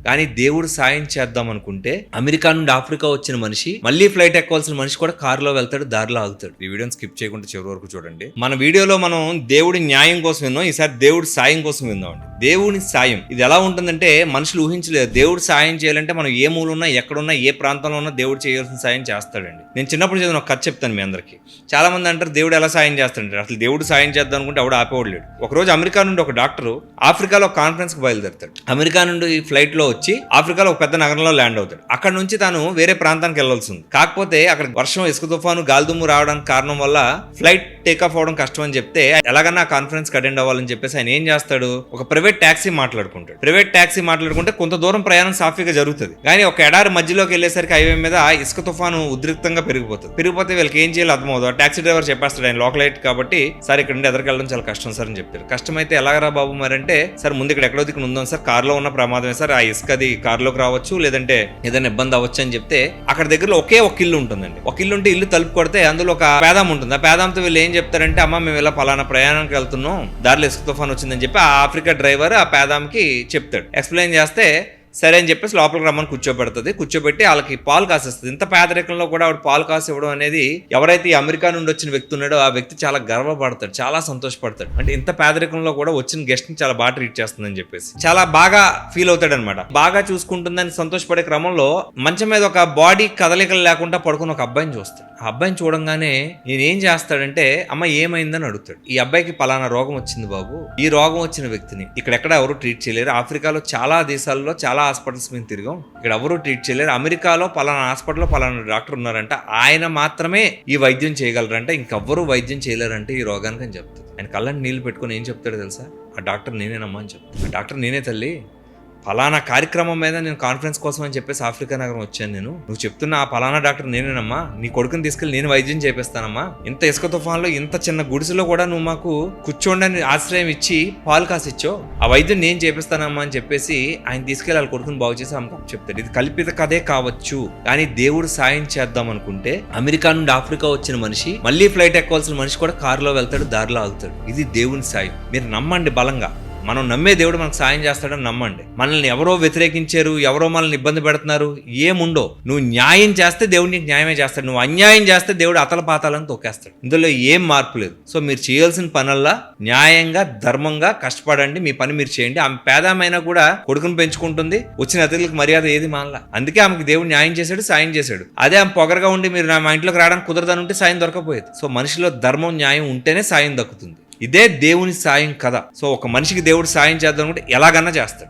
కానీ దేవుడు సాయం చేద్దాం అనుకుంటే అమెరికా నుండి ఆఫ్రికా వచ్చిన మనిషి మళ్ళీ ఫ్లైట్ ఎక్కాల్సిన మనిషి కూడా కారులో వెళ్తాడు, దారిలో ఆగుతాడు. ఈ వీడియోని స్కిప్ చేయకుండా చివరి వరకు చూడండి. మన వీడియోలో మనం దేవుడి న్యాయం కోసం విన్నాం, ఈసారి దేవుడి సాయం కోసం విందామండి. దేవుని సాయం ఇది ఎలా ఉంటుందంటే మనుషులు ఊహించలేదు. దేవుడు సాయం చేయాలంటే మనం ఏ మూలున్నా, ఎక్కడున్నా, ఏ ప్రాంతంలో ఉన్నా దేవుడు చేయాల్సిన సాయం చేస్తాడండి. నేను చిన్నప్పుడు చదివిన ఒక కథ చెప్తాను మీ అందరికి. చాలా మంది అంటారు దేవుడు ఎలా సాయం చేస్తాడంటే, అసలు దేవుడు సాయం చేద్దాం అనుకుంటే ఎవడు ఆపేవాడు లేడు. ఒకరోజు అమెరికా నుండి ఒక డాక్టర్ ఆఫ్రికాలో కాన్ఫరెన్స్ కి బయలుదేరుతాడు. అమెరికా నుండి ఫ్లైట్ లో వచ్చి ఆఫ్రికాలో ఒక పెద్ద నగరంలో ల్యాండ్ అవుతాడు. అక్కడ నుంచి తాను వేరే ప్రాంతానికి వెళ్లాల్సి ఉంది. కాకపోతే అక్కడ వర్షం, ఇసుక తుఫాను, గాలిదుమ్ము రావడానికి కారణం వల్ల ఫ్లైట్ టేక్ ఆఫ్ అవడం కష్టం అని చెప్తే ఎలాగన్నా కాన్ఫరెన్స్ కి అటెండ్ అవ్వాలని చెప్పేసి ఆయన ఏం చేస్తాడు, ఒక ప్రైవేట్ ట్యాక్సీ మాట్లాడుకుంటాడు. ప్రైవేట్ ట్యాక్సీ మాట్లాడుకుంటే కొంత దూరం ప్రయాణం సాఫీగా జరుగుతుంది. కానీ ఒక ఎడారి మధ్యలోకి వెళ్ళేసరికి హైవే మీద ఇసుక తుఫాను ఉద్రిక్తంగా పెరిగిపోతే వీళ్ళకి ఏం చేయాలి అర్థమవుతుంది. ఆ ట్యాక్సీ డ్రైవర్ చెప్పేస్తాడు, ఆయన లోకలైట్ కాబట్టి సార్ ఇక్కడ నుండి ఎదరికెళ్ళడం చాలా కష్టం సార్ అని చెప్తారు. కష్టమైతే ఎలాగరా బాబు మరి అంటే, సార్ ముందు ఇక్కడ ఎక్కడో దిక్కు ఉందాం సార్, కార్లో ఉన్న ప్రమాదమే సార్, ఆ ఇసుకది కార్లోకి రావచ్చు, లేదంటే ఏదైనా ఇబ్బంది అవ్వచ్చు అని చెప్తే అక్కడ దగ్గరలో ఒకే ఒక ఇల్లు ఉంటుందండి. ఒక ఇల్లు ఉంటే ఇల్లు తలుపు కొడితే అందులో ఒక పేదాం ఉంటుంది. ఆ పేదాంతో వీళ్ళు ఏం చెప్తారంటే, అమ్మ మేము ఇలా పలానా ప్రయాణానికి వెళ్తున్నాం, దారిలో ఇసుక తుఫాన్ వచ్చిందని చెప్పి ఆ ఆఫ్రికా డ్రైవర్ ఆ పేదాంకి చెప్తాడు. ఎక్స్ప్లెయిన్ చేస్తే సరే అని చెప్పేసి లోపలికి రమ్మని కూర్చోబెట్టి వాళ్ళకి పాలు కాసేస్తుంది. ఇంత పేదరికంలో కూడా ఆవిడ పాలు కాసి ఇవ్వడం అనేది, ఎవరైతే ఈ అమెరికా నుండి వచ్చిన వ్యక్తి ఉన్నాడో ఆ వ్యక్తి చాలా గర్వపడతాడు, చాలా సంతోషపడతాడు. అంటే ఇంత పేదరికంలో కూడా వచ్చిన గెస్ట్ ని చాలా బాగా ట్రీట్ చేస్తుందని చెప్పేసి చాలా బాగా ఫీల్ అవుతాడు అనమాట. బాగా చూసుకుంటుందని సంతోషపడే క్రమంలో మంచం మీద ఒక బాడీ కదలికలు లేకుండా పడుకుని ఒక అబ్బాయిని చూస్తాడు. ఆ అబ్బాయిని చూడంగానే నేనేం చేస్తాడంటే, అమ్మ ఏమైందని అడుగుతాడు. ఈ అబ్బాయికి పలానా రోగం వచ్చింది బాబు, ఈ రోగం వచ్చిన వ్యక్తిని ఇక్కడ ఎవరు ట్రీట్ చేయలేరు, ఆఫ్రికాలో చాలా దేశాల్లో చాలా హాస్పిటల్స్ మేము తిరిగాం, ఇక్కడ ఎవరు ట్రీట్ చేయలేరు, అమెరికాలో పలానా హాస్పిటల్లో పలానా డాక్టర్ ఉన్నారంట, ఆయన మాత్రమే ఈ వైద్యం చేయగలరంట, ఇంకెవ్వరూ వైద్యం చేయలేరంటే ఈ రోగానికి అని చెప్తాడు. ఆయన కళ్ళని నీళ్లు పెట్టుకుని ఏం చెప్తాడు తెలుసా, ఆ డాక్టర్ నేనేనమ్మా అని చెప్తాడు. ఆ డాక్టర్ నేనే తల్లి, ఫలానా కార్యక్రమం మీద నేను కాన్ఫరెన్స్ కోసం అని చెప్పేసి ఆఫ్రికా నగరం వచ్చాను. నువ్వు చెప్తున్న ఆ ఫలానా డాక్టర్ నేనేనమ్మా, నీ కొడుకుని తీసుకెళ్ళి నేను వైద్యం చేపిస్తానమ్మా, ఇంత ఇసుక తుఫాన్లో ఇంత చిన్న గుడిసెలో కూడా నువ్వు మాకు కూర్చోండి ఆశ్రయం ఇచ్చి పాలు కాసిచ్చో, ఆ వైద్యం నేను చేపిస్తానమ్మా అని చెప్పేసి ఆయన తీసుకెళ్ళి వాళ్ళ కొడుకుని బాగు చేసి ఆమె చెప్తాడు. ఇది కల్పిత కథే కావచ్చు, కానీ దేవుడు సాయం చేద్దాం అనుకుంటే అమెరికా నుండి ఆఫ్రికా వచ్చిన మనిషి మళ్ళీ ఫ్లైట్ ఎక్కాల్సిన మనిషి కూడా కారులో వెళ్తాడు, దారిలో ఆగుతాడు. ఇది దేవుని సాయం. మీరు నమ్మండి బలంగా. మనం నమ్మే దేవుడు మనకు సాయం చేస్తాడని నమ్మండి. మనల్ని ఎవరో వ్యతిరేకించారు, ఎవరో మనల్ని ఇబ్బంది పెడుతున్నారు, ఏముండో. నువ్వు న్యాయం చేస్తే దేవుడు నీకు న్యాయమే చేస్తాడు, నువ్వు అన్యాయం చేస్తే దేవుడు అతల పాతాలను తొక్కేస్తాడు. ఇందులో ఏం మార్పు లేదు. సో మీరు చేయాల్సిన పనల్లా న్యాయంగా, ధర్మంగా కష్టపడండి, మీ పని మీరు చేయండి. ఆమె పేదమైనా కూడా కొడుకుని పెంచుకుంటుంది, వచ్చిన అతిథులకు మర్యాద ఏది మానలా. అందుకే ఆమెకి దేవుడు న్యాయం చేశాడు, సాయం చేశాడు. అదే ఆమె పొగరగా ఉండి మీరు మా ఇంట్లోకి రావడానికి కుదరదనుంటే సాయం దొరకపోయేది. సో మనిషిలో ధర్మం, న్యాయం ఉంటేనే సాయం దక్కుతుంది. ఇదే దేవుని సాయం కథ. సో ఒక మనిషికి దేవుడు సాయం చేద్దాం అనుకుంటే ఎలాగన్నా చేస్తాడు.